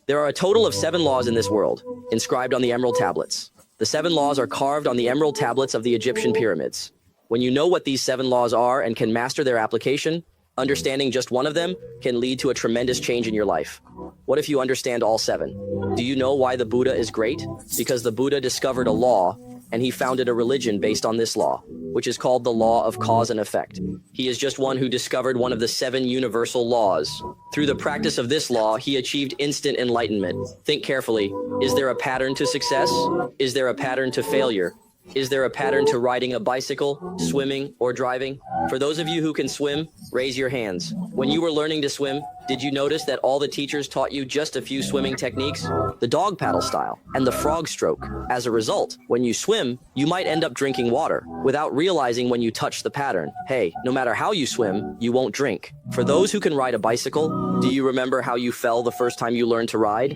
There are a total of 7 laws in this world, inscribed on the emerald tablets. The 7 laws are carved on the emerald tablets of the Egyptian pyramids. When you know what these 7 laws are and can master their application, understanding just one of them can lead to a tremendous change in your life. What if you understand all 7? Do you know why the Buddha is great? Because the Buddha discovered a law, and he founded a religion based on this law, which is called the law of cause and effect. He is just one who discovered one of the 7 universal laws. Through the practice of this law, he achieved instant enlightenment. Think carefully. Is there a pattern to success? Is there a pattern to failure? Is there a pattern to riding a bicycle, swimming, or driving? For those of you who can swim, raise your hands. When you were learning to swim, did you notice that all the teachers taught you just a few swimming techniques? The dog paddle style and the frog stroke. As a result, when you swim, you might end up drinking water without realizing when you touch the pattern. Hey, no matter how you swim, you won't drink. For those who can ride a bicycle, do you remember how you fell the first time you learned to ride?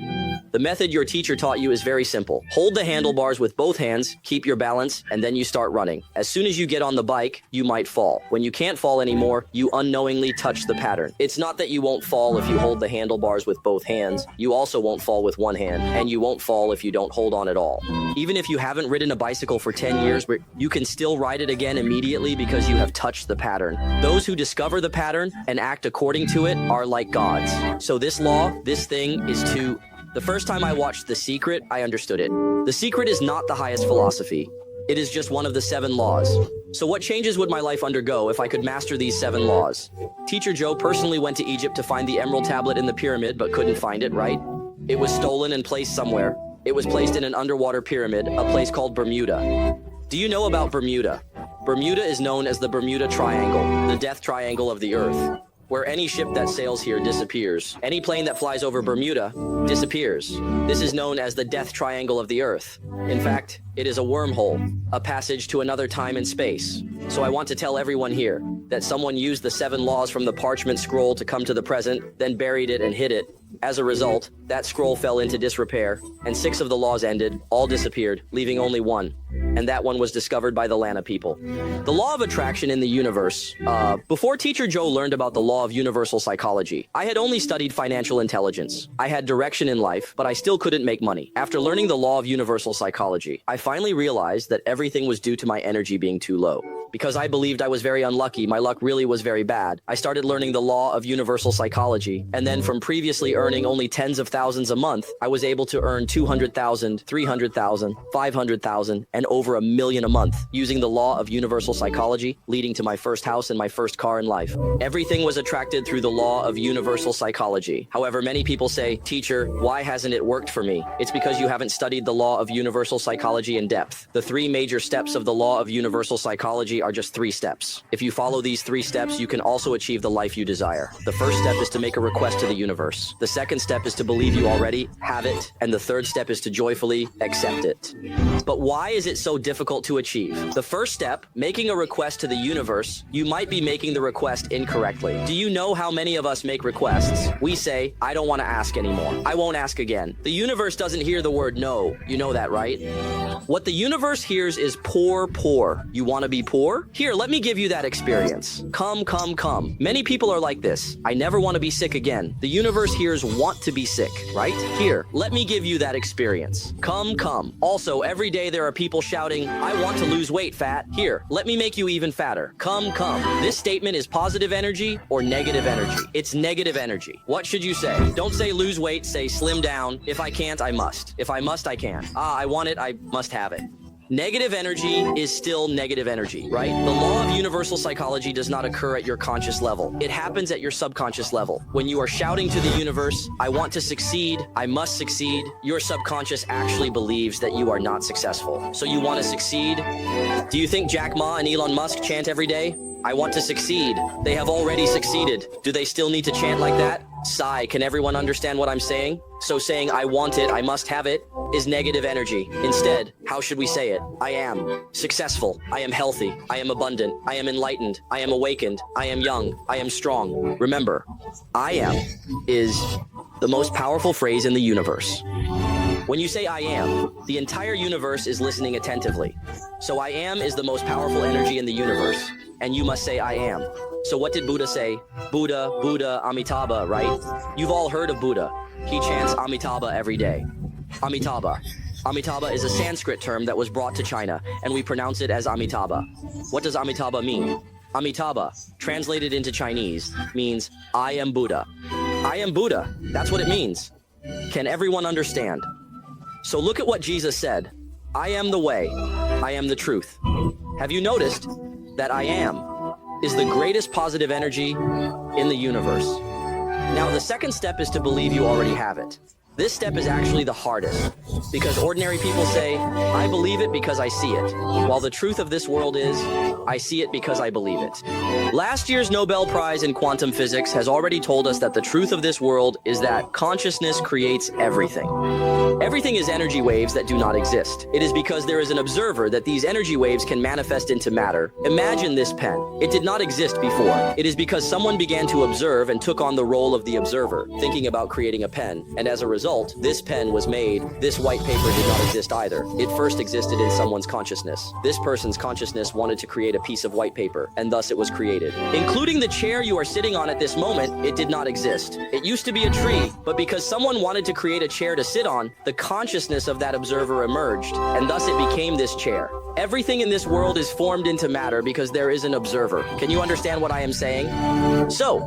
The method your teacher taught you is very simple. Hold the handlebars with both hands, keep your balance, and then you start running. As soon as you get on the bike, you might fall. When you can't fall anymore, you unknowingly touch the pattern. It's not that you won't fall if you hold the handlebars with both hands. You also won't fall with one hand, and you won't fall if you don't hold on at all. Even if you haven't ridden a bicycle for 10 years, you can still ride it again immediately because you have touched the pattern. Those who discover the pattern and act according to it are like gods. So this law, this thing, is to... The first time I watched The Secret, I understood it. The Secret is not the highest philosophy. It is just one of the 7 laws. So what changes would my life undergo if I could master these 7 laws? Teacher Joe personally went to Egypt to find the emerald tablet in the pyramid, but couldn't find it, right? It was stolen and placed somewhere. It was placed in an underwater pyramid, a place called Bermuda. Do you know about Bermuda? Bermuda is known as the Bermuda Triangle, the death triangle of the Earth, where any ship that sails here disappears. Any plane that flies over Bermuda disappears. This is known as the death triangle of the Earth. In fact, it is a wormhole, a passage to another time and space. So I want to tell everyone here that someone used the 7 laws from the parchment scroll to come to the present, then buried it and hid it. As a result, that scroll fell into disrepair, and 6 of the laws ended, all disappeared, leaving only one. And that one was discovered by the Lana people. The law of attraction in the universe. Before Teacher Joe learned about the law of universal psychology, I had only studied financial intelligence. I had direction in life, but I still couldn't make money. After learning the law of universal psychology, I finally realized that everything was due to my energy being too low. Because I believed I was very unlucky, my luck really was very bad. I started learning the law of universal psychology, and then from previously earning only tens of thousands a month, I was able to earn 200,000, 300,000, 500,000, and over $1 million a month, using the law of universal psychology, leading to my first house and my first car in life. Everything was attracted through the law of universal psychology. However, many people say, "Teacher, why hasn't it worked for me?" It's because you haven't studied the law of universal psychology in depth. The 3 major steps of the law of universal psychology are just 3 steps. If you follow these 3 steps, you can also achieve the life you desire. The first step is to make a request to the universe. The second step is to believe you already have it. And the third step is to joyfully accept it. But why is it so difficult to achieve? The first step, making a request to the universe, you might be making the request incorrectly. Do you know how many of us make requests? We say, "I don't want to ask anymore. I won't ask again." The universe doesn't hear the word no. You know that, right? What the universe hears is poor, poor. You want to be poor? Here, let me give you that experience. Come, come, come. Many people are like this. "I never want to be sick again." The universe hears want to be sick, right? Here, let me give you that experience. Come, come. Also, every day there are people shouting, "I want to lose weight, fat." Here, let me make you even fatter. Come, come. This statement is positive energy or negative energy. It's negative energy. What should you say? Don't say lose weight, say slim down. If I can't, I must. If I must, I can. I want it, I must have it. Negative energy is still negative energy, right? The law of universal psychology does not occur at your conscious level. It happens at your subconscious level. When you are shouting to the universe, "I want to succeed, I must succeed," your subconscious actually believes that you are not successful. So you want to succeed? Do you think Jack Ma and Elon Musk chant every day? "I want to succeed." They have already succeeded. Do they still need to chant like that? Sigh, can everyone understand what I'm saying? So saying "I want it, I must have it" is negative energy. Instead, how should we say it? I am successful. I am healthy. I am abundant. I am enlightened. I am awakened. I am young. I am strong. Remember, I am is the most powerful phrase in the universe. When you say I am, the entire universe is listening attentively. So I am is the most powerful energy in the universe, and you must say I am. So what did Buddha say? Buddha, Buddha, Amitabha, right? You've all heard of Buddha. He chants Amitabha every day. Amitabha. Amitabha is a Sanskrit term that was brought to China, and we pronounce it as Amitabha. What does Amitabha mean? Amitabha, translated into Chinese, means I am Buddha. I am Buddha. That's what it means. Can everyone understand? So look at what Jesus said. I am the way. I am the truth. Have you noticed that I am is the greatest positive energy in the universe? Now, the second step is to believe you already have it. This step is actually the hardest, because ordinary people say, I believe it because I see it, while the truth of this world is, I see it because I believe it. Last year's Nobel Prize in quantum physics has already told us that the truth of this world is that consciousness creates everything. Everything is energy waves that do not exist. It is because there is an observer that these energy waves can manifest into matter. Imagine this pen. It did not exist before. It is because someone began to observe and took on the role of the observer, thinking about creating a pen, and as a result, this pen was made. This white paper did not exist either. It first existed in someone's consciousness. This person's consciousness wanted to create a piece of white paper, and thus it was created. Including the chair you are sitting on at this moment, it did not exist. It used to be a tree, but because someone wanted to create a chair to sit on, the consciousness of that observer emerged, and thus it became this chair. Everything in this world is formed into matter because there is an observer. Can you understand what I am saying? So,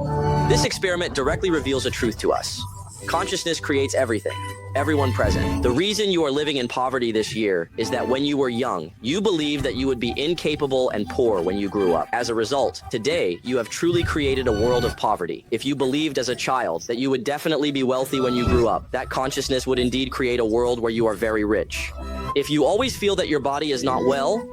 this experiment directly reveals a truth to us. Consciousness creates everything, everyone present. The reason you are living in poverty this year is that when you were young, you believed that you would be incapable and poor when you grew up. As a result, today, you have truly created a world of poverty. If you believed as a child that you would definitely be wealthy when you grew up, that consciousness would indeed create a world where you are very rich. If you always feel that your body is not well,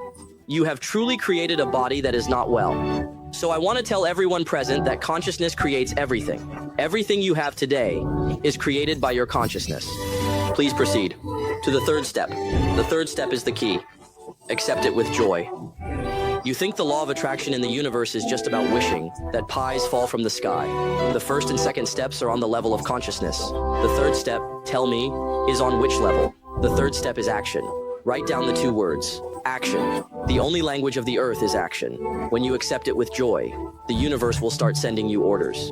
you have truly created a body that is not well. So I want to tell everyone present that consciousness creates everything. Everything you have today is created by your consciousness. Please proceed to the third step. The third step is the key. Accept it with joy. You think the law of attraction in the universe is just about wishing that pies fall from the sky. The first and second steps are on the level of consciousness. The third step, tell me, is on which level? The third step is action. Write down the 2 words. Action. The only language of the earth is action. When you accept it with joy, the universe will start sending you orders.